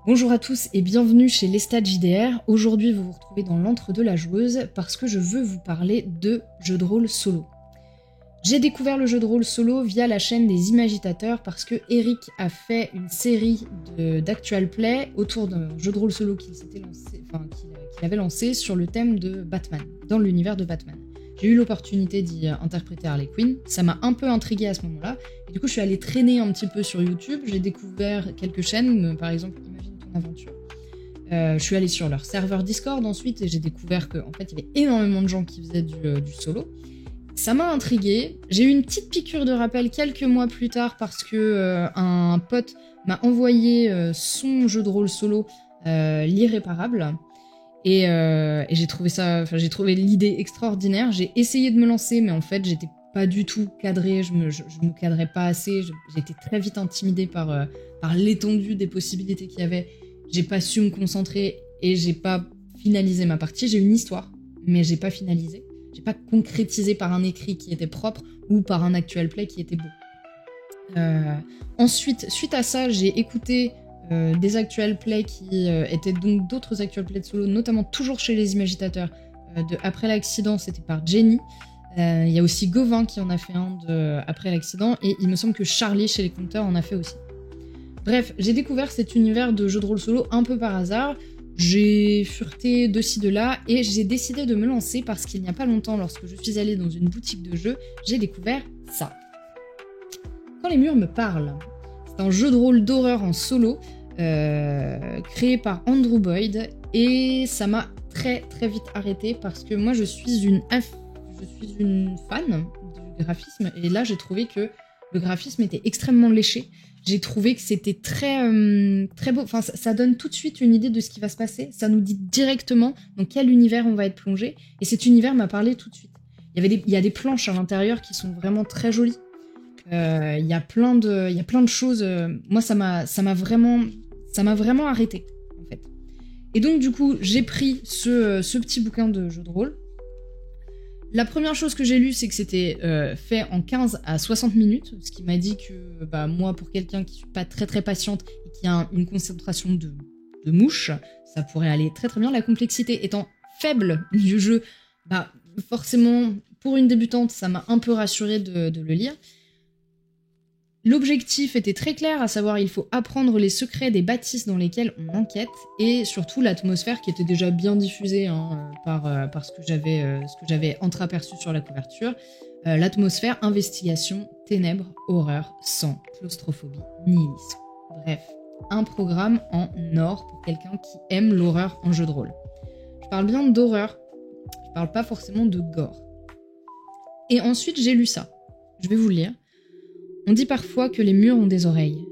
Bonjour à tous et bienvenue chez Lestat JDR. Aujourd'hui, vous vous retrouvez dans l'antre de la joueuse parce que je veux vous parler de jeux de rôle solo. J'ai découvert le jeu de rôle solo via la chaîne des Imagitateurs parce que Eric a fait une série d'actual play autour d'un jeu de rôle solo qu'il avait lancé sur le thème de Batman, dans l'univers de Batman. J'ai eu l'opportunité d'y interpréter Harley Quinn, ça m'a un peu intriguée à ce moment-là, et du coup je suis allée traîner un petit peu sur YouTube, j'ai découvert quelques chaînes, par exemple Imagine ton aventure. Je suis allée sur leur serveur Discord ensuite et j'ai découvert qu'en fait il y avait énormément de gens qui faisaient du solo. Ça m'a intriguée, j'ai eu une petite piqûre de rappel quelques mois plus tard parce que un pote m'a envoyé son jeu de rôle solo, l'irréparable. Et j'ai trouvé l'idée extraordinaire. J'ai essayé de me lancer, mais en fait, j'étais pas du tout cadrée. Je me cadrais pas assez. J'étais très vite intimidée par l'étendue des possibilités qu'il y avait. J'ai pas su me concentrer et j'ai pas finalisé ma partie. J'ai une histoire, mais j'ai pas finalisé. J'ai pas concrétisé par un écrit qui était propre ou par un actual play qui était beau. Ensuite, suite à ça, j'ai écouté des actual plays qui étaient donc d'autres actual plays de solo, notamment toujours chez les Imagitateurs. De Après l'accident, c'était par Jenny. Il y a aussi Gauvin qui en a fait un de Après l'accident, et il me semble que Charlie chez les compteurs en a fait aussi. Bref, j'ai découvert cet univers de jeux de rôle solo un peu par hasard. J'ai fureté de ci de là et j'ai décidé de me lancer parce qu'il n'y a pas longtemps, lorsque je suis allée dans une boutique de jeux, j'ai découvert ça. Quand les murs me parlent, c'est un jeu de rôle d'horreur en solo créé par Andrew Boyd et ça m'a très très vite arrêtée parce que moi je suis une fan du graphisme et là j'ai trouvé que le graphisme était extrêmement léché. J'ai trouvé que c'était très beau. Enfin, ça donne tout de suite une idée de ce qui va se passer. Ça nous dit directement dans quel univers on va être plongé. Et cet univers m'a parlé tout de suite. Il y a des planches à l'intérieur qui sont vraiment très jolies. Il y a plein de choses. Moi, ça m'a vraiment arrêté en fait. Et donc du coup, j'ai pris ce petit bouquin de jeu de rôle. La première chose que j'ai lue, c'est que c'était fait en 15 à 60 minutes, ce qui m'a dit que moi, pour quelqu'un qui suis pas très très patiente et qui a une concentration de mouche, ça pourrait aller très très bien. La complexité étant faible du jeu, forcément, pour une débutante, ça m'a un peu rassurée de le lire. L'objectif était très clair, à savoir il faut apprendre les secrets des bâtisses dans lesquelles on enquête et surtout l'atmosphère qui était déjà bien diffusée par ce que j'avais entreaperçu sur la couverture. L'atmosphère, investigation, ténèbres, horreur, sang, claustrophobie, nihilisme. Bref, un programme en or pour quelqu'un qui aime l'horreur en jeu de rôle. Je parle bien d'horreur, je parle pas forcément de gore. Et ensuite j'ai lu ça, je vais vous le lire. On dit parfois que les murs ont des oreilles,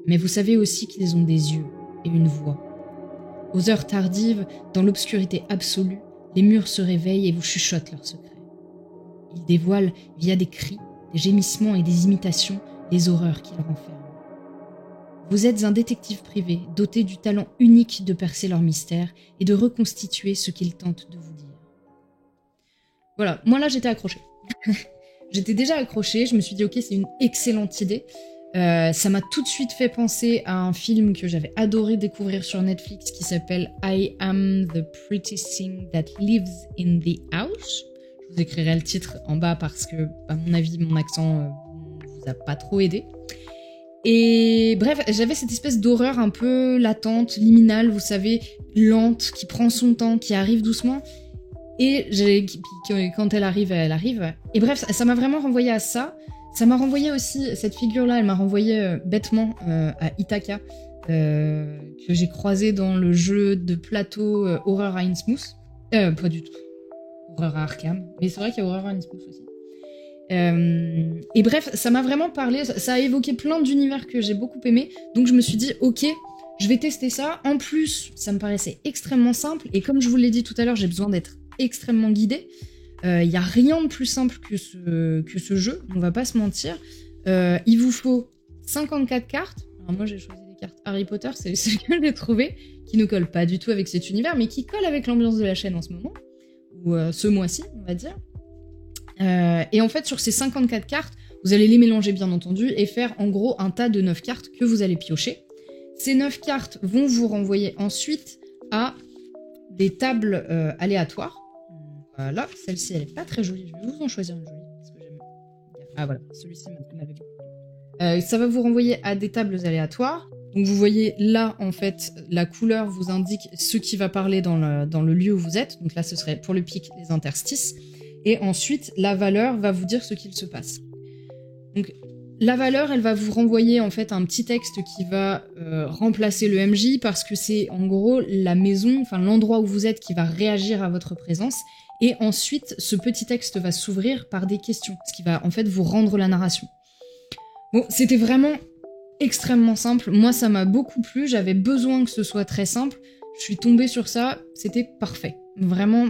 mais vous savez aussi qu'ils ont des yeux et une voix. Aux heures tardives, dans l'obscurité absolue, les murs se réveillent et vous chuchotent leurs secrets. Ils dévoilent, via des cris, des gémissements et des imitations, les horreurs qu'ils renferment. Vous êtes un détective privé, doté du talent unique de percer leurs mystères et de reconstituer ce qu'ils tentent de vous dire. Voilà, moi là j'étais accrochée. J'étais déjà accrochée, je me suis dit ok, c'est une excellente idée. Ça m'a tout de suite fait penser à un film que j'avais adoré découvrir sur Netflix qui s'appelle I Am the Pretty Thing That Lives in the House. Je vous écrirai le titre en bas parce que, à mon avis, mon accent ne vous a pas trop aidé. Et bref, j'avais cette espèce d'horreur un peu latente, liminale, vous savez, lente, qui prend son temps, qui arrive doucement. Et quand elle arrive. Et bref, ça m'a vraiment renvoyé à ça. Ça m'a renvoyé aussi, cette figure-là, elle m'a renvoyé bêtement à Ithaca, que j'ai croisé dans le jeu de plateau Horror à Innsmouth. Pas du tout. Horror à Arkham. Mais c'est vrai qu'il y a Horror à Innsmouth aussi. Et bref, ça m'a vraiment parlé. Ça a évoqué plein d'univers que j'ai beaucoup aimé. Donc je me suis dit, ok, je vais tester ça. En plus, ça me paraissait extrêmement simple. Et comme je vous l'ai dit tout à l'heure, j'ai besoin d'être extrêmement guidée. Il n'y a rien de plus simple que ce jeu, on va pas se mentir. Il vous faut 54 cartes. Alors moi j'ai choisi des cartes Harry Potter, c'est ce que j'ai trouvé, qui ne collent pas du tout avec cet univers, mais qui collent avec l'ambiance de la chaîne en ce moment, ou ce mois-ci, on va dire. Et en fait, sur ces 54 cartes, vous allez les mélanger bien entendu, et faire en gros un tas de 9 cartes que vous allez piocher. Ces 9 cartes vont vous renvoyer ensuite à des tables aléatoires. Voilà, celle-ci, elle est pas très jolie. Je vais vous en choisir une jolie. Parce que j'aime. Ah voilà, celui-ci m'avait beaucoup. Ça va vous renvoyer à des tables aléatoires. Donc vous voyez là, en fait, la couleur vous indique ce qui va parler dans le lieu où vous êtes. Donc là, ce serait pour le pic les interstices. Et ensuite, la valeur va vous dire ce qu'il se passe. Donc la valeur, elle va vous renvoyer en fait un petit texte qui va remplacer le MJ parce que c'est en gros la maison, enfin l'endroit où vous êtes qui va réagir à votre présence. Et ensuite, ce petit texte va s'ouvrir par des questions, ce qui va en fait vous rendre la narration. Bon, c'était vraiment extrêmement simple. Moi, ça m'a beaucoup plu. J'avais besoin que ce soit très simple. Je suis tombée sur ça. C'était parfait. Vraiment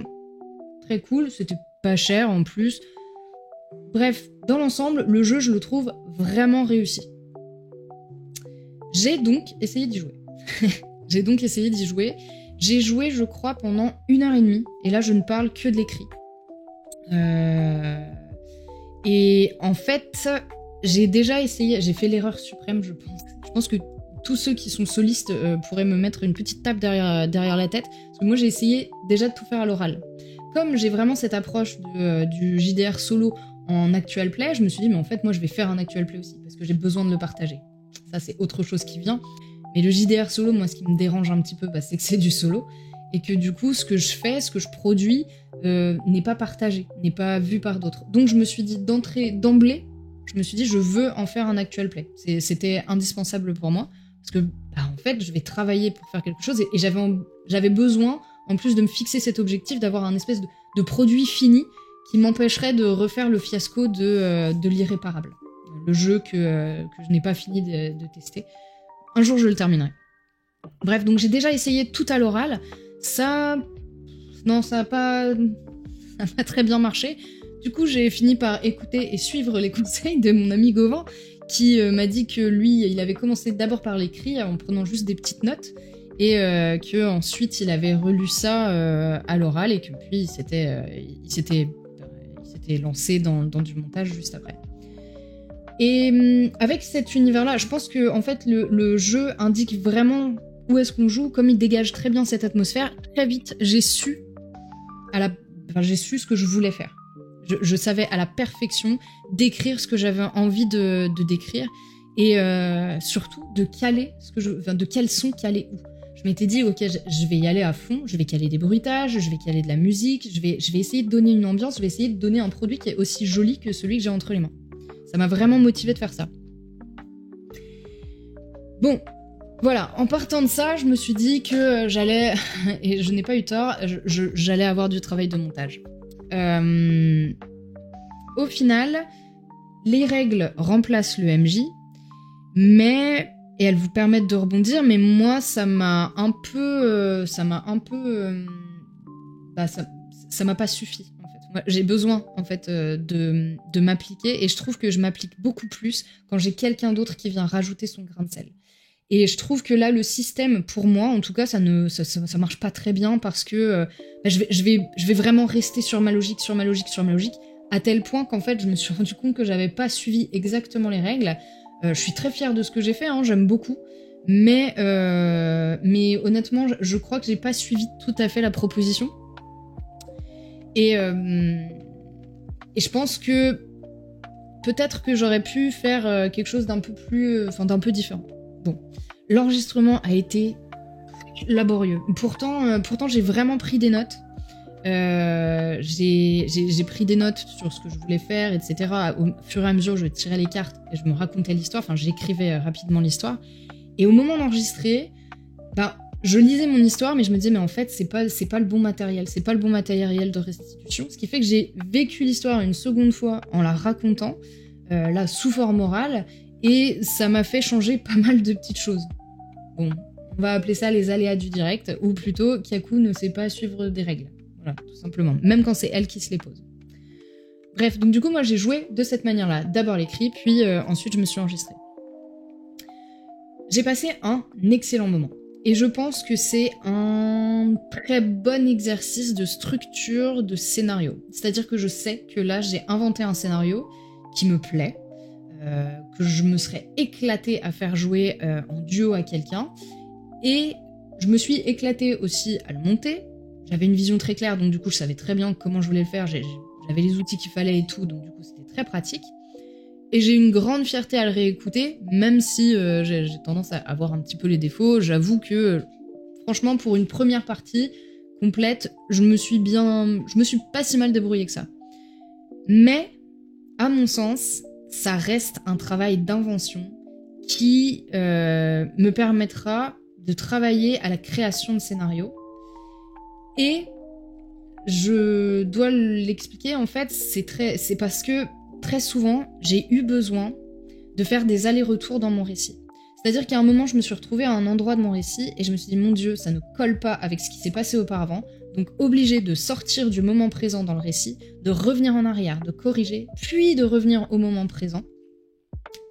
très cool. C'était pas cher en plus. Bref, dans l'ensemble, le jeu, je le trouve vraiment réussi. J'ai donc essayé d'y jouer. J'ai joué, je crois, pendant 1h30. Et là, je ne parle que de l'écrit. Et en fait, j'ai déjà essayé, j'ai fait l'erreur suprême, je pense. Je pense que tous ceux qui sont solistes pourraient me mettre une petite tape derrière la tête. Parce que moi, j'ai essayé déjà de tout faire à l'oral. Comme j'ai vraiment cette approche du JDR solo en actual play, je me suis dit, mais en fait, moi, je vais faire un actual play aussi. Parce que j'ai besoin de le partager. Ça, c'est autre chose qui vient. Mais le JDR solo, moi, ce qui me dérange un petit peu, c'est que c'est du solo. Et que du coup, ce que je fais, ce que je produis, n'est pas partagé, n'est pas vu par d'autres. Donc, je me suis dit d'emblée, je me suis dit, je veux en faire un actual play. C'était indispensable pour moi. Parce que, en fait, je vais travailler pour faire quelque chose. Et j'avais besoin, en plus de me fixer cet objectif, d'avoir un espèce de produit fini qui m'empêcherait de refaire le fiasco de l'irréparable. Le jeu que je n'ai pas fini de tester. Un jour, je le terminerai. Bref, donc j'ai déjà essayé tout à l'oral. Ça n'a pas très bien marché. Du coup, j'ai fini par écouter et suivre les conseils de mon ami Gauvin, qui m'a dit que lui, il avait commencé d'abord par l'écrit, en prenant juste des petites notes, et que ensuite il avait relu ça à l'oral, et que puis il s'était lancé dans du montage juste après. Et avec cet univers-là, je pense que en fait le jeu indique vraiment où est-ce qu'on joue, comme il dégage très bien cette atmosphère. Très vite, j'ai su ce que je voulais faire. Je savais à la perfection décrire ce que j'avais envie de décrire, et surtout de caler de quel son caler où. Je m'étais dit, ok, je vais y aller à fond, je vais caler des bruitages, je vais caler de la musique, je vais essayer de donner une ambiance, je vais essayer de donner un produit qui est aussi joli que celui que j'ai entre les mains. Ça m'a vraiment motivé de faire ça. Bon, voilà, en partant de ça, je me suis dit que j'allais, et je n'ai pas eu tort, j'allais avoir du travail de montage. Au final, les règles remplacent le MJ, et elles vous permettent de rebondir, mais moi, ça m'a pas suffi. J'ai besoin en fait de m'appliquer, et je trouve que je m'applique beaucoup plus quand j'ai quelqu'un d'autre qui vient rajouter son grain de sel. Et je trouve que là, le système, pour moi, en tout cas, ça marche pas très bien, parce que je vais vraiment rester sur ma logique, à tel point qu'en fait, je me suis rendu compte que j'avais pas suivi exactement les règles. Je suis très fière de ce que j'ai fait, j'aime beaucoup. Mais honnêtement, je crois que j'ai pas suivi tout à fait la proposition. Et je pense que peut-être que j'aurais pu faire quelque chose d'un peu différent. Bon, l'enregistrement a été laborieux. Pourtant, j'ai vraiment pris des notes. J'ai pris des notes sur ce que je voulais faire, etc. Au fur et à mesure, je tirais les cartes et je me racontais l'histoire. Enfin, j'écrivais rapidement l'histoire. Et au moment d'enregistrer, je lisais mon histoire, mais je me disais, mais en fait, c'est pas le bon matériel. C'est pas le bon matériel de restitution. Ce qui fait que j'ai vécu l'histoire une seconde fois en la racontant, là, sous forme orale, et ça m'a fait changer pas mal de petites choses. Bon, on va appeler ça les aléas du direct, ou plutôt, Kyaku ne sait pas suivre des règles. Voilà, tout simplement. Même quand c'est elle qui se les pose. Bref, donc du coup, moi, j'ai joué de cette manière-là. D'abord l'écrit, puis ensuite, je me suis enregistrée. J'ai passé un excellent moment. Et je pense que c'est un très bon exercice de structure de scénario. C'est-à-dire que je sais que là, j'ai inventé un scénario qui me plaît, que je me serais éclatée à faire jouer en duo à quelqu'un. Et je me suis éclatée aussi à le monter. J'avais une vision très claire, donc du coup je savais très bien comment je voulais le faire. J'avais les outils qu'il fallait et tout, donc du coup c'était très pratique. Et j'ai une grande fierté à le réécouter, même si j'ai tendance à avoir un petit peu les défauts. J'avoue que, franchement, pour une première partie complète, je me suis pas si mal débrouillée que ça. Mais, à mon sens, ça reste un travail d'invention qui me permettra de travailler à la création de scénarios. Et je dois l'expliquer, en fait, c'est parce que très souvent, j'ai eu besoin de faire des allers-retours dans mon récit. C'est-à-dire qu'à un moment, je me suis retrouvée à un endroit de mon récit et je me suis dit, mon Dieu, ça ne colle pas avec ce qui s'est passé auparavant, donc obligée de sortir du moment présent dans le récit, de revenir en arrière, de corriger, puis de revenir au moment présent,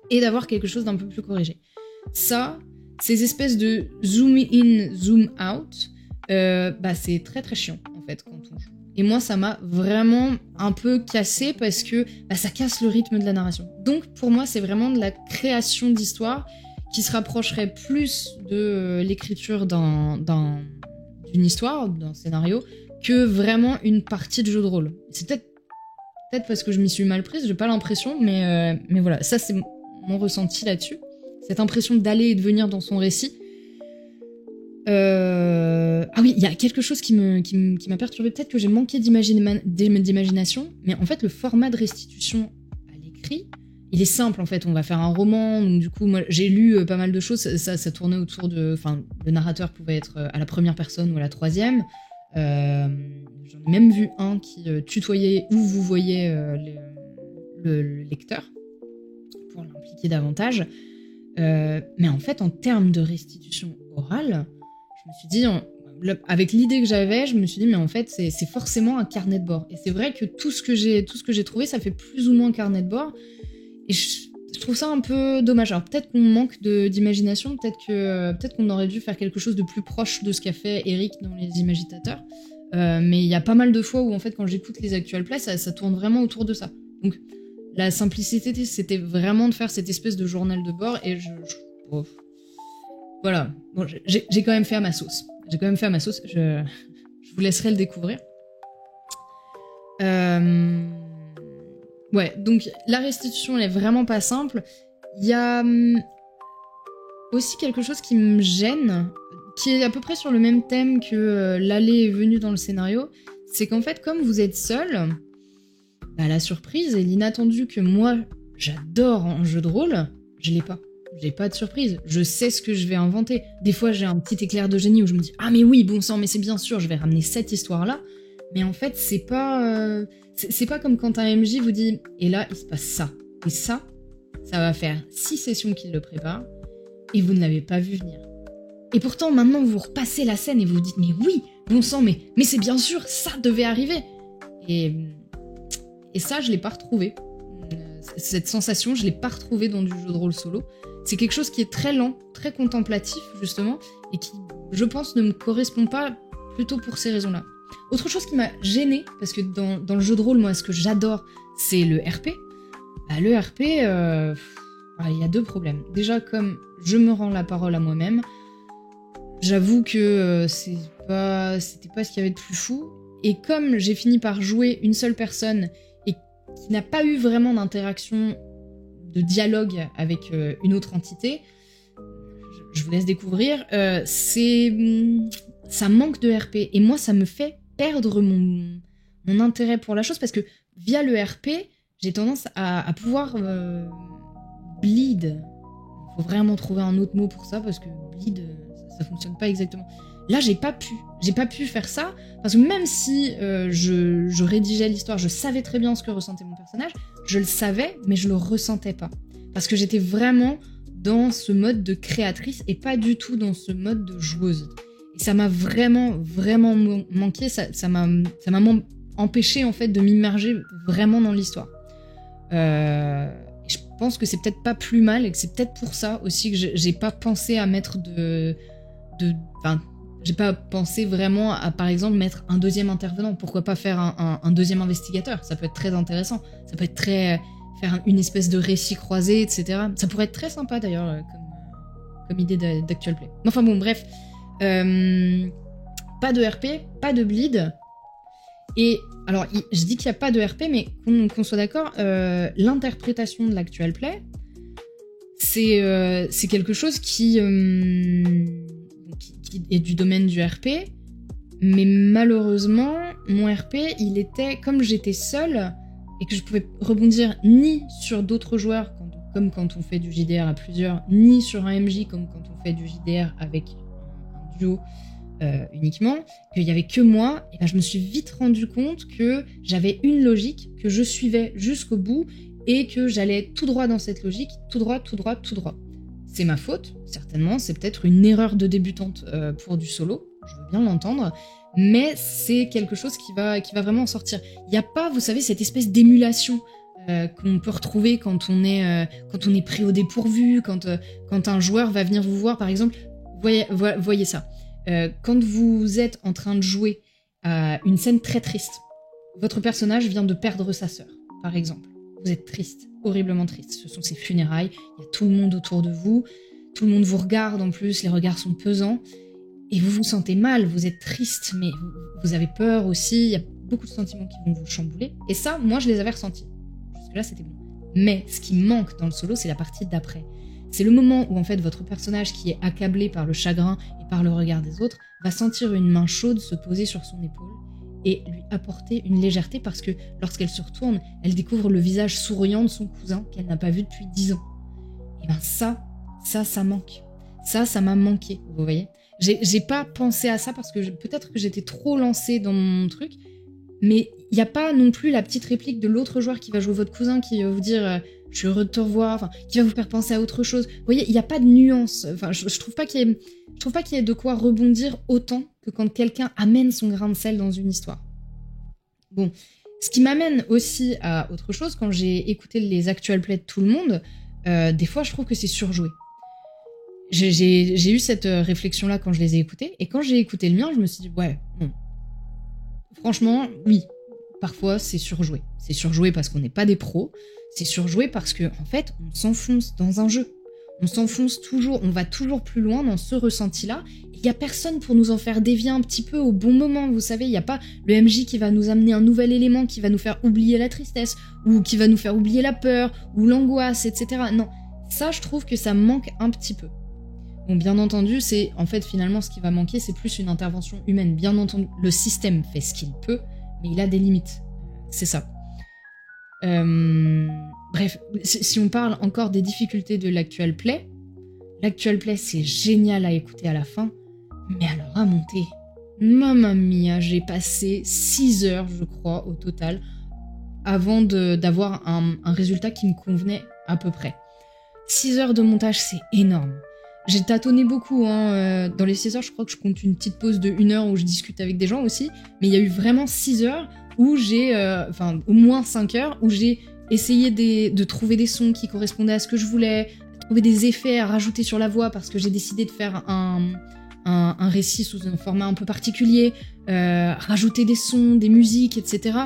et d'avoir quelque chose d'un peu plus corrigé. Ça, ces espèces de zoom in, zoom out, c'est très très chiant, en fait, quand on joue. Et moi, ça m'a vraiment un peu cassé parce que ça casse le rythme de la narration. Donc, pour moi, c'est vraiment de la création d'histoire qui se rapprocherait plus de l'écriture d'une histoire, d'un scénario, que vraiment une partie de jeu de rôle. C'est peut-être parce que je m'y suis mal prise, j'ai pas l'impression, mais voilà, ça c'est mon ressenti là-dessus. Cette impression d'aller et de venir dans son récit. Ah oui, il y a quelque chose qui m'a perturbée. Peut-être que j'ai manqué d'imagination, mais en fait, le format de restitution à l'écrit, il est simple en fait. On va faire un roman, donc du coup, moi j'ai lu pas mal de choses. Ça tournait autour de. Enfin, le narrateur pouvait être à la première personne ou à la troisième. J'en ai même vu un qui tutoyait ou vous voyez le lecteur pour l'impliquer davantage. Mais en fait, en termes de restitution orale, je me suis dit, avec l'idée que j'avais, je me suis dit, mais en fait, c'est forcément un carnet de bord. Et c'est vrai que tout ce que j'ai trouvé, ça fait plus ou moins un carnet de bord. Et je trouve ça un peu dommage. Alors peut-être qu'on manque d'imagination, peut-être qu'on aurait dû faire quelque chose de plus proche de ce qu'a fait Eric dans Les Imagitateurs. Mais il y a pas mal de fois où, en fait, quand j'écoute les actual plays, ça tourne vraiment autour de ça. Donc, la simplicité, c'était vraiment de faire cette espèce de journal de bord. Et voilà. Bon, j'ai quand même fait à ma sauce. Je vous laisserai le découvrir. Ouais, donc la restitution, elle est vraiment pas simple. Il y a aussi quelque chose qui me gêne, qui est à peu près sur le même thème que l'aller et venue dans le scénario. C'est qu'en fait, comme vous êtes seul, la surprise et l'inattendu que moi, j'adore en jeu de rôle, je l'ai pas. J'ai pas de surprise. Je sais ce que je vais inventer. Des fois, j'ai un petit éclair de génie où je me dis « Ah mais oui, bon sang, mais c'est bien sûr, je vais ramener cette histoire-là. » Mais en fait, c'est pas comme quand un MJ vous dit « Et là, il se passe ça. Et ça va faire 6 sessions qu'il le prépare. Et vous ne l'avez pas vu venir. » Et pourtant, maintenant, vous repassez la scène et vous vous dites « Mais oui, bon sang, mais c'est bien sûr, ça devait arriver. » Et ça, je l'ai pas retrouvé. Cette sensation, je l'ai pas retrouvée dans du jeu de rôle solo. C'est quelque chose qui est très lent, très contemplatif, justement, et qui, je pense, ne me correspond pas plutôt pour ces raisons-là. Autre chose qui m'a gênée, parce que dans le jeu de rôle, moi, ce que j'adore, c'est le RP. Le RP, il y a 2 problèmes. Déjà, comme je me rends la parole à moi-même, j'avoue que c'était pas ce qu'il y avait de plus fou. Et comme j'ai fini par jouer une seule personne et qui n'a pas eu vraiment d'interaction, de dialogue avec une autre entité, je vous laisse découvrir, ça manque de RP. Et moi, ça me fait perdre mon intérêt pour la chose, parce que via le RP, j'ai tendance à pouvoir bleed. Il faut vraiment trouver un autre mot pour ça, parce que bleed, ça fonctionne pas exactement. Là, j'ai pas pu faire ça, parce que même si je rédigeais l'histoire, je savais très bien ce que ressentait mon personnage, je le savais, mais je le ressentais pas. Parce que j'étais vraiment dans ce mode de créatrice et pas du tout dans ce mode de joueuse. Et ça m'a vraiment, vraiment manqué, ça m'a empêché en fait de m'immerger vraiment dans l'histoire. Je pense que c'est peut-être pas plus mal et que c'est peut-être pour ça aussi que j'ai pas pensé à mettre j'ai pas pensé vraiment à, par exemple, mettre un deuxième intervenant. Pourquoi pas faire un deuxième investigateur ? Ça peut être très intéressant. Ça peut être très, faire une espèce de récit croisé, etc. Ça pourrait être très sympa d'ailleurs comme idée d'actual play. Enfin bon, bref. Pas de RP, pas de bleed. Et alors, je dis qu'il n'y a pas de RP, mais qu'on soit d'accord, l'interprétation de l'actual play, c'est quelque chose qui est du domaine du RP, mais malheureusement, mon RP, il était, comme j'étais seule, et que je pouvais rebondir ni sur d'autres joueurs, comme quand on fait du JDR à plusieurs, ni sur un MJ, comme quand on fait du JDR avec un duo uniquement, qu'il y avait que moi, et ben je me suis vite rendu compte que j'avais une logique, que je suivais jusqu'au bout, et que j'allais tout droit dans cette logique, tout droit, tout droit, tout droit. C'est ma faute, certainement, c'est peut-être une erreur de débutante pour du solo, je veux bien l'entendre, mais c'est quelque chose qui va vraiment en sortir. Il n'y a pas, vous savez, cette espèce d'émulation qu'on peut retrouver quand on est pris au dépourvu, quand un joueur va venir vous voir, par exemple, voyez ça. Quand vous êtes en train de jouer à une scène très triste, votre personnage vient de perdre sa sœur, par exemple. Vous êtes triste, horriblement triste. Ce sont ses funérailles, il y a tout le monde autour de vous, tout le monde vous regarde en plus, les regards sont pesants, et vous vous sentez mal, vous êtes triste, mais vous avez peur aussi, il y a beaucoup de sentiments qui vont vous chambouler. Et ça, moi, je les avais ressentis. Jusque-là, c'était bon. Mais ce qui manque dans le solo, c'est la partie d'après. C'est le moment où en fait votre personnage qui est accablé par le chagrin et par le regard des autres va sentir une main chaude se poser sur son épaule et lui apporter une légèreté parce que lorsqu'elle se retourne, elle découvre le visage souriant de son cousin qu'elle n'a pas vu depuis 10 ans. Et ben ça manque. Ça m'a manqué, vous voyez. J'ai pas pensé à ça parce que peut-être que j'étais trop lancée dans mon truc, mais il n'y a pas non plus la petite réplique de l'autre joueur qui va jouer votre cousin qui va vous dire je suis heureux de te revoir, enfin, qui va vous faire penser à autre chose. Vous voyez, il n'y a pas de nuance. Enfin, je trouve pas qu'il y ait de quoi rebondir autant que quand quelqu'un amène son grain de sel dans une histoire. Bon, ce qui m'amène aussi à autre chose, quand j'ai écouté les actual plays de tout le monde, des fois je trouve que c'est surjoué. J'ai eu cette réflexion-là quand je les ai écoutés, et quand j'ai écouté le mien, je me suis dit, ouais, bon. Franchement, oui, parfois c'est surjoué. C'est surjoué parce qu'on n'est pas des pros, c'est surjoué parce que en fait, on s'enfonce dans un jeu. On s'enfonce toujours, on va toujours plus loin dans ce ressenti-là. Il n'y a personne pour nous en faire dévier un petit peu au bon moment, vous savez, il n'y a pas le MJ qui va nous amener un nouvel élément qui va nous faire oublier la tristesse, ou qui va nous faire oublier la peur, ou l'angoisse, etc. Non, ça je trouve que ça manque un petit peu. Bon, bien entendu, c'est en fait finalement ce qui va manquer, c'est plus une intervention humaine. Bien entendu, le système fait ce qu'il peut, mais il a des limites. C'est ça. Bref, si on parle encore des difficultés de l'actual play c'est génial à écouter à la fin, mais alors à monter, mamma mia, j'ai passé 6 heures, je crois, au total, avant d'avoir un résultat qui me convenait à peu près. 6 heures de montage, c'est énorme. J'ai tâtonné beaucoup, hein. Dans les 6 heures, je crois que je compte une petite pause de 1 heure où je discute avec des gens aussi, mais il y a eu vraiment 6 heures où j'ai, enfin au moins 5 heures, où j'ai essayé de trouver des sons qui correspondaient à ce que je voulais, trouver des effets à rajouter sur la voix parce que j'ai décidé de faire un récit sous un format un peu particulier, rajouter des sons, des musiques, etc.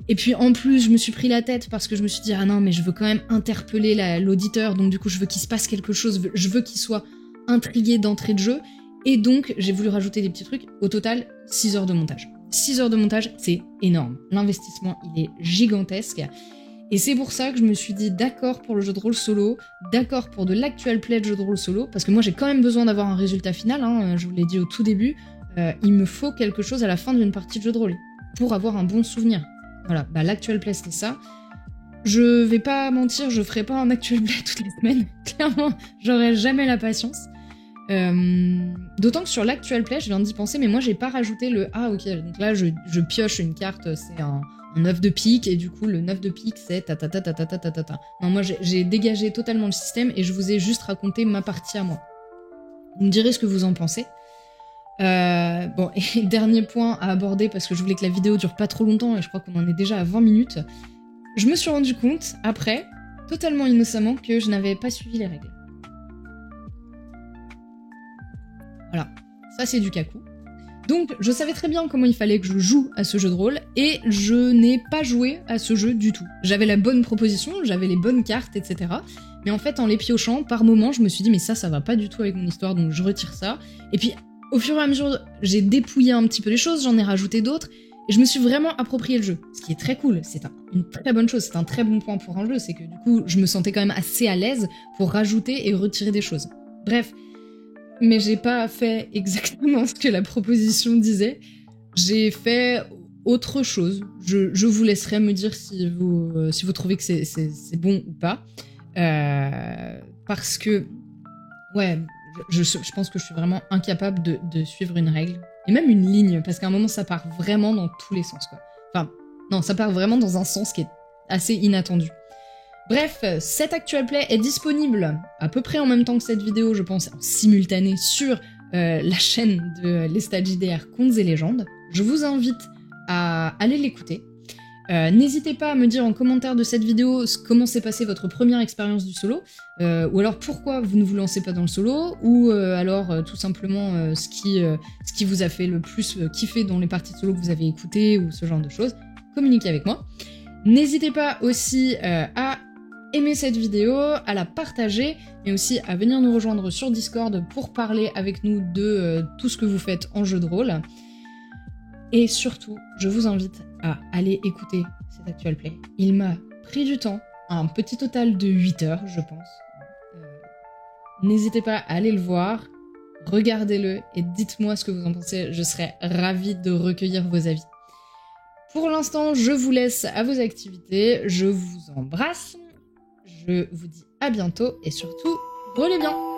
Et puis en plus, je me suis pris la tête parce que je me suis dit « Ah non, mais je veux quand même interpeller l'auditeur, donc du coup, je veux qu'il se passe quelque chose, je veux qu'il soit intrigué d'entrée de jeu. » Et donc, j'ai voulu rajouter des petits trucs. Au total, 6 heures de montage. 6 heures de montage, c'est énorme. L'investissement, il est gigantesque. Et c'est pour ça que je me suis dit d'accord pour le jeu de rôle solo, d'accord pour de l'actual play de jeu de rôle solo, parce que moi, j'ai quand même besoin d'avoir un résultat final, hein, je vous l'ai dit au tout début. Il me faut quelque chose à la fin d'une partie de jeu de rôle pour avoir un bon souvenir. Voilà, bah l'actual play c'était ça. Je vais pas mentir, je ferai pas un actual play toutes les semaines. Clairement, j'aurai jamais la patience. D'autant que sur l'actual play, je viens d'y penser, mais moi j'ai pas rajouté le... Ah ok, donc là je pioche une carte, c'est un 9 de pique, et du coup le 9 de pique c'est ta. Non, moi j'ai dégagé totalement le système et je vous ai juste raconté ma partie à moi. Vous me direz ce que vous en pensez. Bon, et dernier point à aborder, parce que je voulais que la vidéo dure pas trop longtemps, et je crois qu'on en est déjà à 20 minutes. Je me suis rendu compte, après, totalement innocemment, que je n'avais pas suivi les règles. Voilà, ça c'est du kakou. Donc je savais très bien comment il fallait que je joue à ce jeu de rôle, et je n'ai pas joué à ce jeu du tout. J'avais la bonne proposition, j'avais les bonnes cartes, etc. Mais en fait, en les piochant, par moments, je me suis dit, mais ça va pas du tout avec mon histoire, donc je retire ça. Et puis, au fur et à mesure, j'ai dépouillé un petit peu les choses, j'en ai rajouté d'autres, et je me suis vraiment approprié le jeu. Ce qui est très cool, c'est une très bonne chose, c'est un très bon point pour un jeu, c'est que du coup, je me sentais quand même assez à l'aise pour rajouter et retirer des choses. Bref, mais j'ai pas fait exactement ce que la proposition disait, j'ai fait autre chose. Je vous laisserai me dire si vous trouvez que c'est bon ou pas. Parce que, ouais, je pense que je suis vraiment incapable de suivre une règle, et même une ligne, parce qu'à un moment ça part vraiment dans tous les sens, quoi. Enfin, non, ça part vraiment dans un sens qui est assez inattendu. Bref, cet actual play est disponible à peu près en même temps que cette vidéo, je pense, en simultané sur la chaîne de Lestat JDR Contes et Légendes. Je vous invite à aller l'écouter. N'hésitez pas à me dire en commentaire de cette vidéo comment s'est passée votre première expérience du solo, ou alors pourquoi vous ne vous lancez pas dans le solo, ou alors tout simplement ce qui vous a fait le plus kiffer dans les parties de solo que vous avez écoutées, ou ce genre de choses. Communiquez avec moi. N'hésitez pas aussi à aimer cette vidéo, à la partager, mais aussi à venir nous rejoindre sur Discord pour parler avec nous de tout ce que vous faites en jeu de rôle. Et surtout, je vous invite à aller écouter cet actual play. Il m'a pris du temps, un petit total de 8 heures, je pense. N'hésitez pas à aller le voir, regardez-le et dites-moi ce que vous en pensez. Je serais ravie de recueillir vos avis. Pour l'instant, je vous laisse à vos activités. Je vous embrasse. Je vous dis à bientôt et surtout, roulez bien!